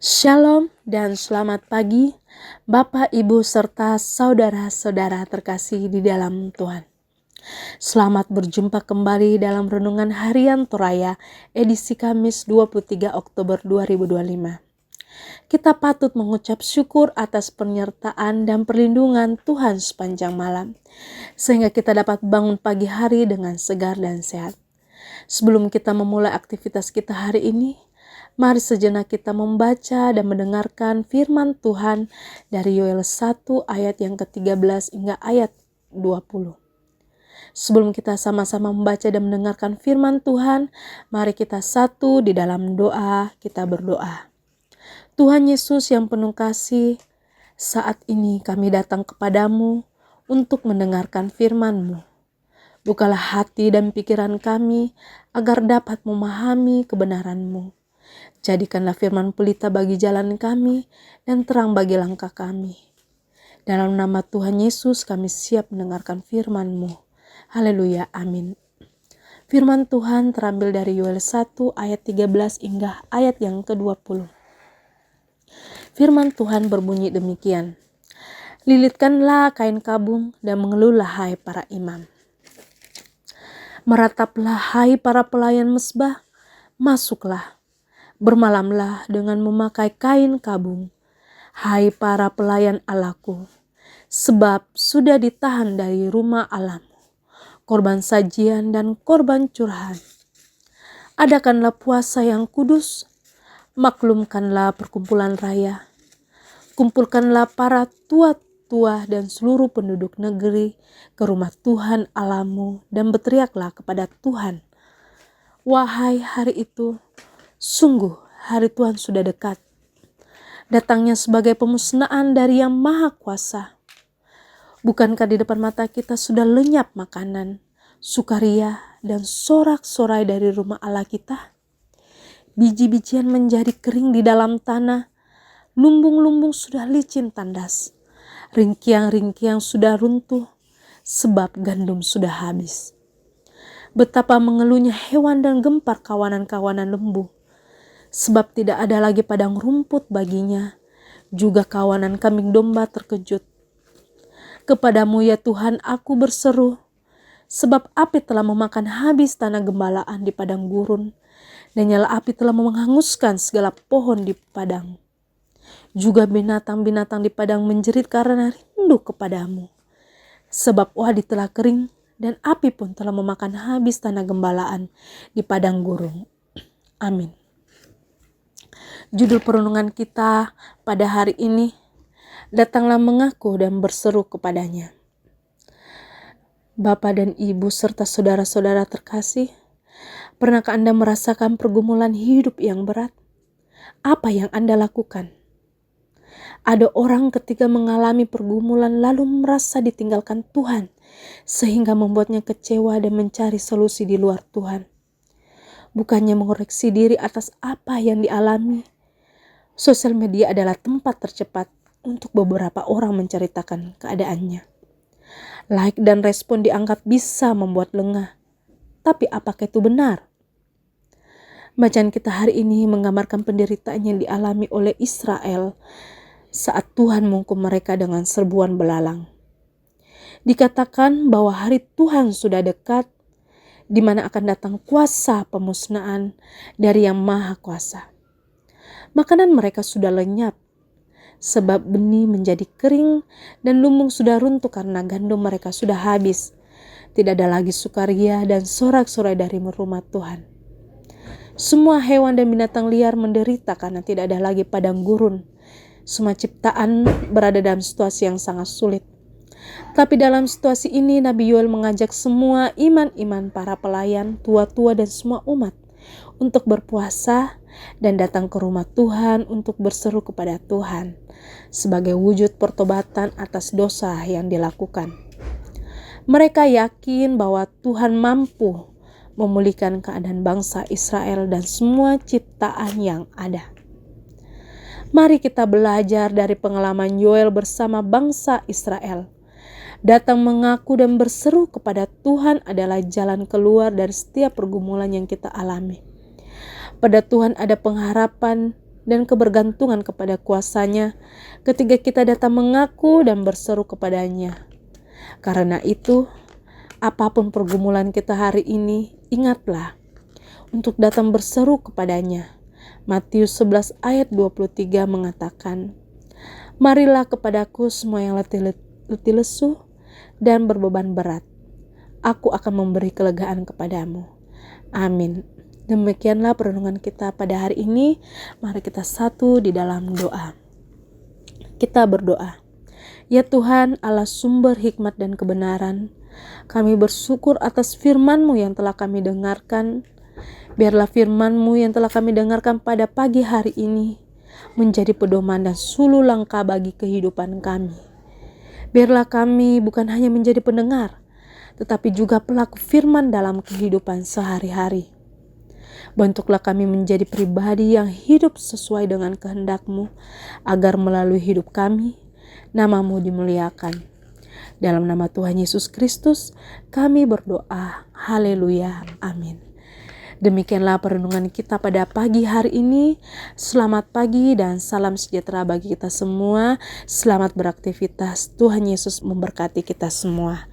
Shalom dan selamat pagi, Bapak, Ibu, serta saudara-saudara terkasih di dalam Tuhan. Selamat berjumpa kembali dalam Renungan Harian Toraya edisi Kamis 23 Oktober 2025. Kita patut mengucap syukur atas penyertaan dan perlindungan Tuhan sepanjang malam, sehingga kita dapat bangun pagi hari dengan segar dan sehat. Sebelum kita memulai aktivitas kita hari ini, mari sejenak kita membaca dan mendengarkan firman Tuhan dari Yoel 1 ayat yang ke-13 hingga ayat 20. Sebelum kita sama-sama membaca dan mendengarkan firman Tuhan, mari kita satu di dalam doa, kita berdoa. Tuhan Yesus yang penuh kasih, saat ini kami datang kepadamu untuk mendengarkan firman-Mu. Bukalah hati dan pikiran kami agar dapat memahami kebenaran-Mu. Jadikanlah firman pelita bagi jalan kami dan terang bagi langkah kami. Dalam nama Tuhan Yesus kami siap mendengarkan firman-Mu. Haleluya, amin. Firman Tuhan terambil dari Yoel 1 ayat 13 hingga ayat yang ke-20. Firman Tuhan berbunyi demikian. Lilitkanlah kain kabung dan mengeluhlah hai para imam. Merataplah hai para pelayan mesbah, masuklah. Bermalamlah dengan memakai kain kabung, hai para pelayan Allahku, sebab sudah ditahan dari rumah Allahmu, korban sajian dan korban curahan. Adakanlah puasa yang kudus, maklumkanlah perkumpulan raya, kumpulkanlah para tua-tua dan seluruh penduduk negeri ke rumah Tuhan Allahmu dan berteriaklah kepada Tuhan. Wahai hari itu, sungguh hari Tuhan sudah dekat. Datangnya sebagai pemusnahan dari Yang Maha Kuasa. Bukankah di depan mata kita sudah lenyap makanan, sukaria, dan sorak-sorai dari rumah Allah kita? Biji-bijian menjadi kering di dalam tanah, lumbung-lumbung sudah licin tandas, ringkiang-ringkiang sudah runtuh, sebab gandum sudah habis. Betapa mengeluhnya hewan dan gempar kawanan-kawanan lembu, sebab tidak ada lagi padang rumput baginya, juga kawanan kambing domba terkejut. Kepadamu ya Tuhan aku berseru, sebab api telah memakan habis tanah gembalaan di padang gurun, dan nyala api telah menghanguskan segala pohon di padang. Juga binatang-binatang di padang menjerit karena rindu kepadamu, sebab wadi telah kering, dan api pun telah memakan habis tanah gembalaan di padang gurun. Amin. Judul perenungan kita pada hari ini, datanglah mengaku dan berseru kepadanya. Bapak dan Ibu serta saudara-saudara terkasih, pernahkah Anda merasakan pergumulan hidup yang berat? Apa yang Anda lakukan? Ada orang ketika mengalami pergumulan lalu merasa ditinggalkan Tuhan, sehingga membuatnya kecewa dan mencari solusi di luar Tuhan. Bukannya mengoreksi diri atas apa yang dialami, sosial media adalah tempat tercepat untuk beberapa orang menceritakan keadaannya. Like dan respon dianggap bisa membuat lengah. Tapi apakah itu benar? Bacaan kita hari ini menggambarkan penderitaan yang dialami oleh Israel saat Tuhan menghukum mereka dengan serbuan belalang. Dikatakan bahwa hari Tuhan sudah dekat, di mana akan datang kuasa pemusnahan dari Yang Maha Kuasa. Makanan mereka sudah lenyap, sebab benih menjadi kering dan lumbung sudah runtuh karena gandum mereka sudah habis. Tidak ada lagi sukaria dan sorak-sorai dari rumah Tuhan. Semua hewan dan binatang liar menderita karena tidak ada lagi padang gurun. Semua ciptaan berada dalam situasi yang sangat sulit. Tapi dalam situasi ini Nabi Yoel mengajak semua iman-iman para pelayan, tua-tua dan semua umat untuk berpuasa dan datang ke rumah Tuhan untuk berseru kepada Tuhan sebagai wujud pertobatan atas dosa yang dilakukan. Mereka yakin bahwa Tuhan mampu memulihkan keadaan bangsa Israel dan semua ciptaan yang ada. Mari kita belajar dari pengalaman Yoel bersama bangsa Israel. Datang mengaku dan berseru kepada Tuhan adalah jalan keluar dari setiap pergumulan yang kita alami. Pada Tuhan ada pengharapan dan kebergantungan kepada kuasa-Nya ketika kita datang mengaku dan berseru kepadanya. Karena itu, apapun pergumulan kita hari ini, ingatlah untuk datang berseru kepadanya. Matius 11 ayat 23 mengatakan, "Marilah kepadaku semua yang letih lesuh dan berbeban berat. Aku akan memberi kelegaan kepadamu." Amin. Demikianlah perenungan kita pada hari ini. Mari kita satu di dalam doa. Kita berdoa. Ya Tuhan, Allah sumber hikmat dan kebenaran, kami bersyukur atas firman-Mu yang telah kami dengarkan. Biarlah firman-Mu yang telah kami dengarkan pada pagi hari ini menjadi pedoman dan sulu langkah bagi kehidupan kami. Biarlah kami bukan hanya menjadi pendengar, tetapi juga pelaku firman dalam kehidupan sehari-hari. Bentuklah kami menjadi pribadi yang hidup sesuai dengan kehendak-Mu, agar melalui hidup kami, nama-Mu dimuliakan. Dalam nama Tuhan Yesus Kristus, kami berdoa. Haleluya. Amin. Demikianlah perenungan kita pada pagi hari ini. Selamat pagi dan salam sejahtera bagi kita semua. Selamat beraktivitas. Tuhan Yesus memberkati kita semua.